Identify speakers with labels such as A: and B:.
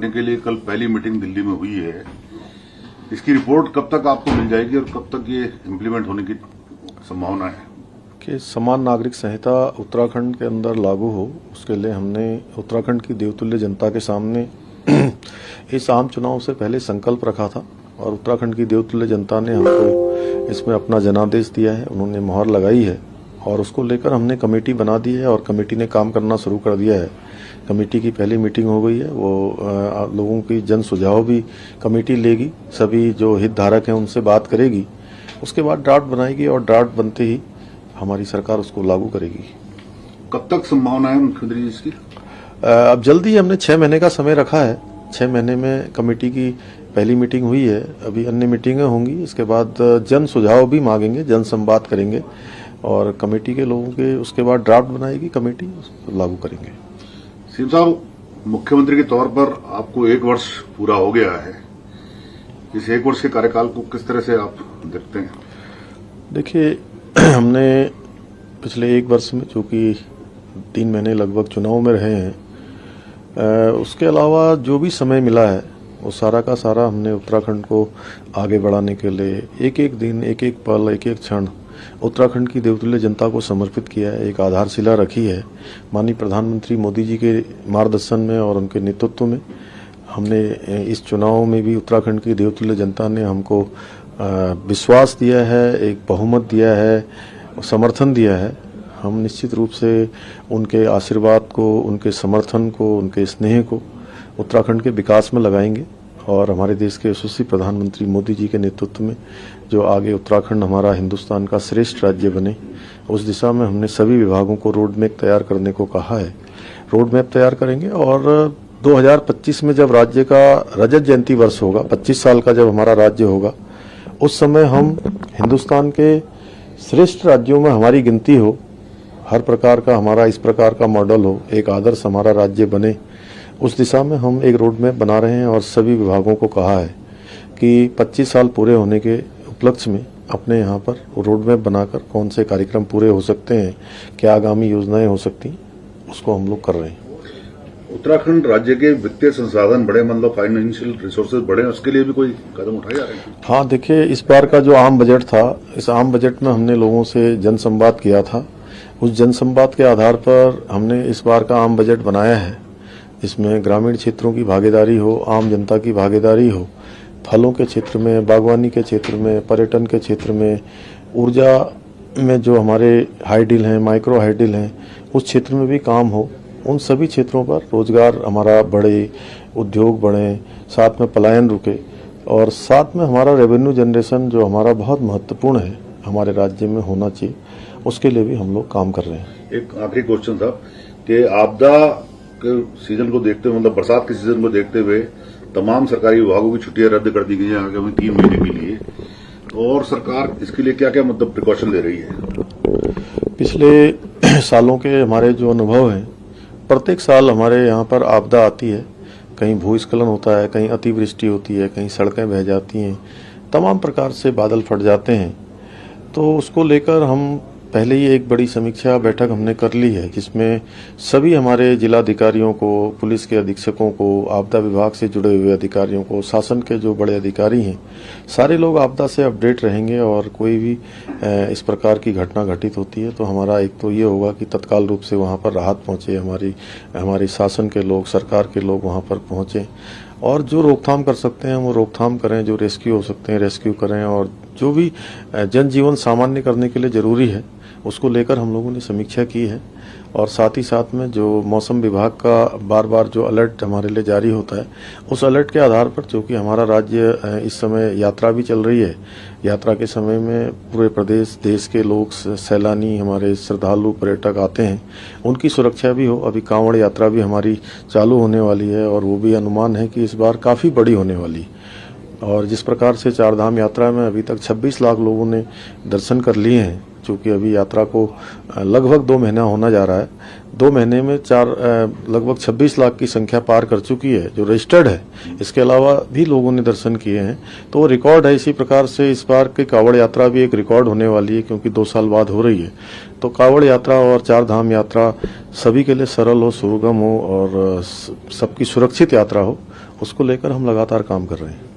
A: बांटने के लिए कल पहली मीटिंग दिल्ली में हुई है। इसकी रिपोर्ट कब तक आपको मिल जाएगी और कब तक ये इम्प्लीमेंट होने की संभावना है?
B: कि समान नागरिक संहिता उत्तराखंड के अंदर लागू हो, उसके लिए हमने उत्तराखंड की देवतुल्य जनता के सामने इस आम चुनाव से पहले संकल्प रखा था और उत्तराखंड की देवतुल्य जनता ने हमको इसमें अपना जनादेश दिया है, उन्होंने मोहर लगाई है और उसको लेकर हमने कमेटी बना दी है और कमेटी ने काम करना शुरू कर दिया है। कमेटी की पहली मीटिंग हो गई है, वो लोगों की जन सुझाव भी कमेटी लेगी, सभी जो हितधारक हैं उनसे बात करेगी, उसके बाद ड्राफ्ट बनाएगी और ड्राफ्ट बनते ही हमारी सरकार उसको लागू करेगी।
A: कब तक संभावना है मुख्यमंत्री जी इसकी?
B: अब जल्दी हमने 6 महीने का समय रखा है। 6 महीने में कमेटी की पहली मीटिंग हुई है, अभी अन्य मीटिंगें होंगी, इसके बाद जन सुझाव भी मांगेंगे, जन संवाद करेंगे और कमेटी के लोगों के उसके बाद ड्राफ्ट बनाएगी कमेटी, उसको लागू करेंगे।
A: सीएम साहब, मुख्यमंत्री के तौर पर आपको 1 वर्ष पूरा हो गया है। इस 1 वर्ष के कार्यकाल को किस तरह से आप देखते हैं?
B: देखिए, हमने पिछले 1 वर्ष में, जो कि 3 महीने लगभग चुनाव में रहे हैं, उसके अलावा जो भी समय मिला है वो सारा का सारा हमने उत्तराखंड को आगे बढ़ाने के लिए एक एक दिन, एक एक पल, एक एक क्षण उत्तराखंड की देवतुल्य जनता को समर्पित किया है, एक आधारशिला रखी है। माननीय प्रधानमंत्री मोदी जी के मार्गदर्शन में और उनके नेतृत्व में हमने इस चुनाव में भी उत्तराखंड की देवतुल्य जनता ने हमको विश्वास दिया है, एक बहुमत दिया है, समर्थन दिया है। हम निश्चित रूप से उनके आशीर्वाद को, उनके समर्थन को, उनके स्नेह को उत्तराखंड के विकास में लगाएंगे और हमारे देश के यशस्वी प्रधानमंत्री मोदी जी के नेतृत्व में जो आगे उत्तराखंड हमारा हिंदुस्तान का श्रेष्ठ राज्य बने, उस दिशा में हमने सभी विभागों को रोड मैप तैयार करने को कहा है। रोड मैप तैयार करेंगे और 2025 में जब राज्य का रजत जयंती वर्ष होगा, 25 साल का जब हमारा राज्य होगा, उस समय हम हिंदुस्तान के श्रेष्ठ राज्यों में हमारी गिनती हो, हर प्रकार का हमारा इस प्रकार का मॉडल हो, एक आदर्श हमारा राज्य बने, उस दिशा में हम एक रोड मैप बना रहे हैं और सभी विभागों को कहा है कि 25 साल पूरे होने के उपलक्ष्य में अपने यहाँ पर रोड मैप बनाकर कौन से कार्यक्रम पूरे हो सकते हैं, क्या आगामी योजनाएं हो सकती हैं, उसको हम लोग कर रहे हैं।
A: उत्तराखंड राज्य के वित्तीय संसाधन बढ़े, मतलब फाइनेंशियल रिसोर्सेज बढ़े, उसके लिए भी कोई कदम उठाए जा रहे हैं?
B: हाँ, देखिए, इस बार का जो आम बजट था, इस आम बजट में हमने लोगों से जनसंवाद किया था। उस जनसंवाद के आधार पर हमने इस बार का आम बजट बनाया है। इसमें ग्रामीण क्षेत्रों की भागीदारी हो, आम जनता की भागीदारी हो, फलों के क्षेत्र में, बागवानी के क्षेत्र में, पर्यटन के क्षेत्र में, ऊर्जा में जो हमारे हाइडिल हैं, माइक्रो हाइडिल हैं, उस क्षेत्र में भी काम हो। उन सभी क्षेत्रों पर रोजगार हमारा बढ़े, उद्योग बढ़े, साथ में पलायन रुके और साथ में हमारा रेवेन्यू जनरेशन जो हमारा बहुत महत्वपूर्ण है हमारे राज्य में होना चाहिए, उसके लिए भी हम लोग काम कर रहे हैं।
A: एक आखिरी क्वेश्चन था कि आपदा के सीजन को देखते हुए, मतलब बरसात के सीजन को देखते हुए तमाम सरकारी विभागों की छुट्टियां रद्द कर दी गई हैं आगामी 3 महीने के लिए, और सरकार इसके लिए क्या क्या मतलब प्रिकॉशन ले रही है?
B: पिछले सालों के हमारे जो अनुभव हैं, प्रत्येक साल हमारे यहाँ पर आपदा आती है, कहीं भूस्खलन होता है, कहीं अतिवृष्टि होती है, कहीं सड़कें बह जाती हैं, तमाम प्रकार से बादल फट जाते हैं। तो उसको लेकर हम पहले ही एक बड़ी समीक्षा बैठक हमने कर ली है, जिसमें सभी हमारे जिलाधिकारियों को, पुलिस के अधीक्षकों को, आपदा विभाग से जुड़े हुए अधिकारियों को, शासन के जो बड़े अधिकारी हैं, सारे लोग आपदा से अपडेट रहेंगे और कोई भी इस प्रकार की घटना घटित होती है तो हमारा एक तो ये होगा कि तत्काल रूप से वहाँ पर राहत पहुँचे, हमारी शासन के लोग, सरकार के लोग वहाँ पर पहुँचें और जो रोकथाम कर सकते हैं वो रोकथाम करें, जो रेस्क्यू हो सकते हैं रेस्क्यू करें और जो भी जनजीवन सामान्य करने के लिए जरूरी है उसको लेकर हम लोगों ने समीक्षा की है। और साथ ही साथ में जो मौसम विभाग का बार बार जो अलर्ट हमारे लिए जारी होता है, उस अलर्ट के आधार पर, चूँकि हमारा राज्य इस समय यात्रा भी चल रही है, यात्रा के समय में पूरे प्रदेश, देश के लोग, सैलानी, हमारे श्रद्धालु, पर्यटक आते हैं, उनकी सुरक्षा भी हो। अभी कांवड़ यात्रा भी हमारी चालू होने वाली है और वो भी अनुमान है कि इस बार काफ़ी बड़ी होने वाली। और जिस प्रकार से चारधाम यात्रा में अभी तक 26 लाख लोगों ने दर्शन कर लिए हैं, चूँकि अभी यात्रा को लगभग 2 महीना होना जा रहा है, 2 महीने में लगभग 26 लाख की संख्या पार कर चुकी है जो रजिस्टर्ड है। इसके अलावा भी लोगों ने दर्शन किए हैं, तो वो रिकॉर्ड है। इसी प्रकार से इस बार की कांवड़ यात्रा भी एक रिकॉर्ड होने वाली है, क्योंकि 2 साल बाद हो रही है। तो कांवड़ यात्रा और चारधाम यात्रा सभी के लिए सरल हो, सुगम हो और सबकी सुरक्षित यात्रा हो, उसको लेकर हम लगातार काम कर रहे हैं।